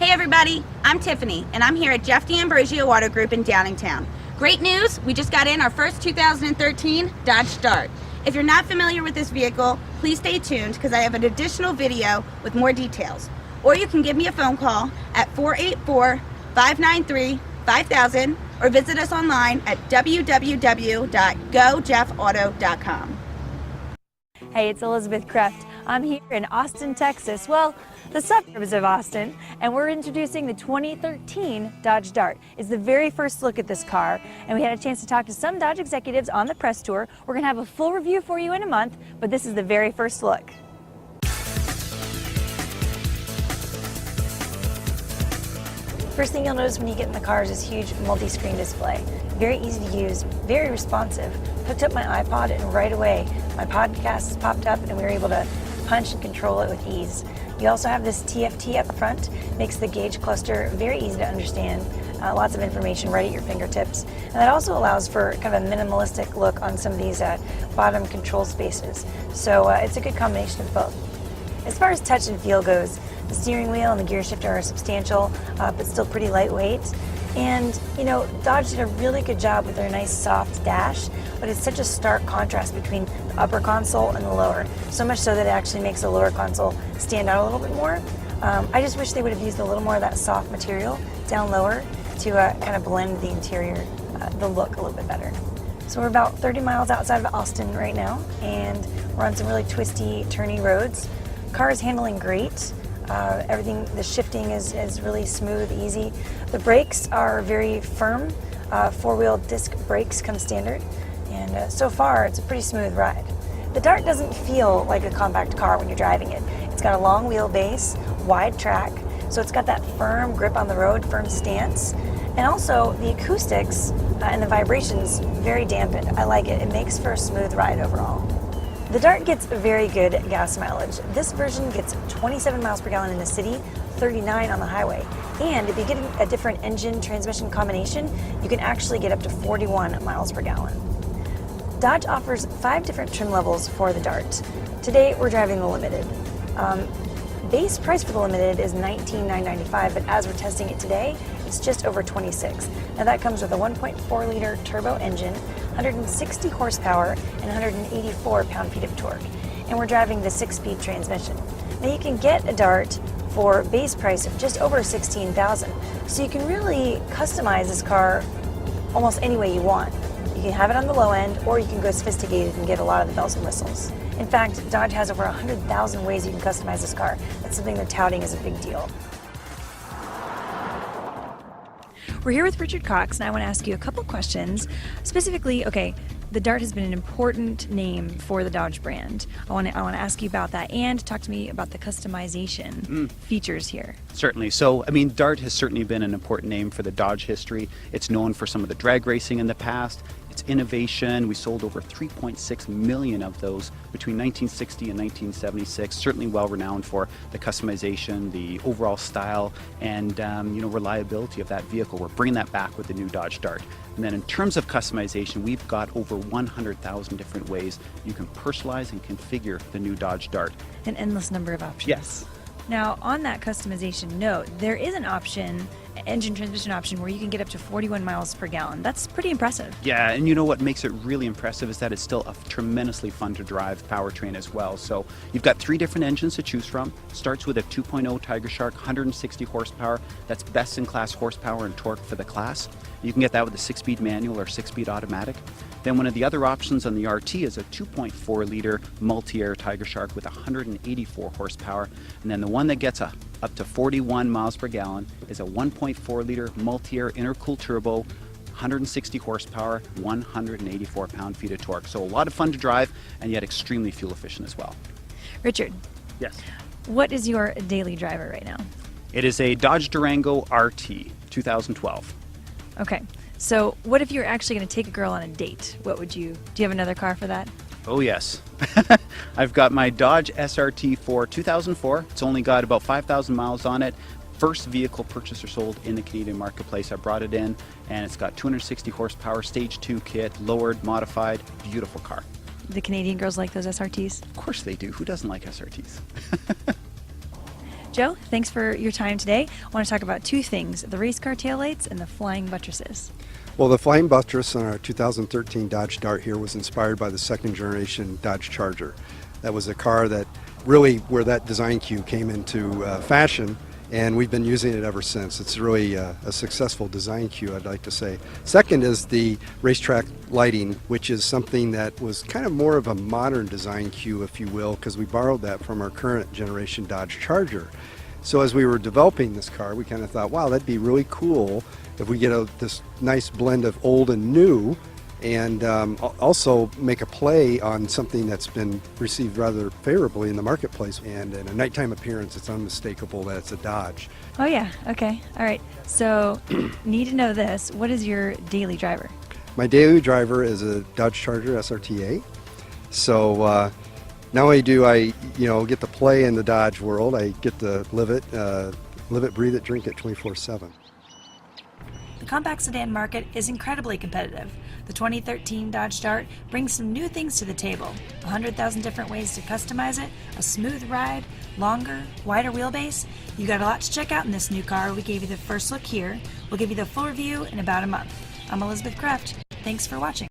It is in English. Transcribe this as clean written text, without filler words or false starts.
Hey everybody, I'm Tiffany, and I'm here at Jeff D'Ambrosio Auto Group in Downingtown. Great news, we just got in our first 2013 Dodge Dart. If you're not familiar with this vehicle, please stay tuned because I have an additional video with more details. Or you can give me a phone call at 484-593-5000 or visit us online at www.gojeffauto.com. Hey, it's Elizabeth Kreft. I'm here in Austin, Texas. Well, the suburbs of Austin, and we're introducing the 2013 Dodge Dart. It's the very first look at this car, and we had a chance to talk to some Dodge executives on the press tour. We're gonna have a full review for you in a month, but this is the very first look. First thing you'll notice when you get in the car is this huge multi-screen display. Very easy to use, very responsive. Hooked up my iPod and right away my podcast popped up and we were able to punch and control it with ease. You also have this TFT up front, makes the gauge cluster very easy to understand. Lots of information right at your fingertips. And that also allows for kind of a minimalistic look on some of these bottom control spaces. So it's a good combination of both. As far as touch and feel goes, the steering wheel and the gear shifter are substantial, but still pretty lightweight. And, you know, Dodge did a really good job with their nice soft dash, but it's such a stark contrast between the upper console and the lower. So much so that it actually makes the lower console stand out a little bit more. I just wish they would have used a little more of that soft material down lower to kind of blend the interior, the look a little bit better. So we're about 30 miles outside of Austin right now, and we're on some really twisty, turny roads. Car is handling great. Everything, the shifting is really smooth, easy. The brakes are very firm. Four-wheel disc brakes come standard, and so far it's a pretty smooth ride. The Dart doesn't feel like a compact car when you're driving it. It's got a long wheelbase, wide track, so it's got that firm grip on the road, firm stance, and also the acoustics and the vibrations very dampened. I like it. It makes for a smooth ride overall. The Dart gets very good gas mileage. This version gets 27 miles per gallon in the city, 39 on the highway. And if you get a different engine transmission combination, you can actually get up to 41 miles per gallon. Dodge offers 5 different trim levels for the Dart. Today we're driving the Limited. Base price for the Limited is $19,995, but as we're testing it today, it's just over $26,000. Now that comes with a 1.4 liter turbo engine, 160 horsepower, and 184 pound-feet of torque. And we're driving the 6-speed transmission. Now you can get a Dart for base price of just over $16,000. So you can really customize this car almost any way you want. You can have it on the low end, or you can go sophisticated and get a lot of the bells and whistles. In fact, Dodge has over 100,000 ways you can customize this car. That's something they're touting as a big deal. We're here with Richard Cox, and I want to ask you a couple questions. Specifically, okay, the Dart has been an important name for the Dodge brand. I want to ask you about that and talk to me about the customization features here. Certainly. So, I mean, Dart has certainly been an important name for the Dodge history. It's known for some of the drag racing in the past. It's innovation. We sold over 3.6 million of those between 1960 and 1976. Certainly well renowned for the customization, the overall style, and reliability of that vehicle. We're bringing that back with the new Dodge Dart. And then in terms of customization, we've got over 100,000 different ways you can personalize and configure the new Dodge Dart. An endless number of options. Yes. Now, on that customization note, there is an option, engine transmission option, where you can get up to 41 miles per gallon. That's pretty impressive. Yeah, and you know what makes it really impressive is that it's still a tremendously fun to drive powertrain as well. So you've got 3 different engines to choose from. Starts with a 2.0 Tiger Shark, 160 horsepower. That's best in class horsepower and torque for the class. You can get that with a 6-speed manual or 6-speed automatic. Then one of the other options on the RT is a 2.4 liter multi-air Tiger Shark with 184 horsepower. And then the one that gets up to 41 miles per gallon is a 1.4 liter multi-air intercooled turbo, 160 horsepower, 184 pound-feet of torque. So a lot of fun to drive and yet extremely fuel efficient as well. Richard. Yes. What is your daily driver right now? It is a Dodge Durango RT 2012. Okay. So what if you're actually going to take a girl on a date? Do you have another car for that? Oh yes. I've got my Dodge SRT for 2004. It's only got about 5,000 miles on it. First vehicle purchased or sold in the Canadian marketplace. I brought it in, and it's got 260 horsepower, stage 2 kit, lowered, modified, beautiful car. The Canadian girls like those SRTs? Of course they do. Who doesn't like SRTs? Joe, thanks for your time today. I want to talk about two things, the race car taillights and the flying buttresses. Well, the flying buttress on our 2013 Dodge Dart here was inspired by the second generation Dodge Charger. That was a car that really, where that design cue came into fashion, and we've been using it ever since. It's really a successful design cue, I'd like to say. Second is the racetrack lighting, which is something that was kind of more of a modern design cue, if you will, because we borrowed that from our current generation Dodge Charger. So as we were developing this car, we kind of thought, wow, that'd be really cool if we get this nice blend of old and new, and also make a play on something that's been received rather favorably in the marketplace. And in a nighttime appearance, it's unmistakable that it's a Dodge. Oh yeah, okay, all right. So, need to know this, what is your daily driver? My daily driver is a Dodge Charger SRTA. So not only do I, get to play in the Dodge world, I get to live it, breathe it, drink it 24/7. The compact sedan market is incredibly competitive. The 2013 Dodge Dart brings some new things to the table. 100,000 different ways to customize it, a smooth ride, longer, wider wheelbase. You got a lot to check out in this new car. We gave you the first look here. We'll give you the full review in about a month. I'm Elizabeth Kraft. Thanks for watching.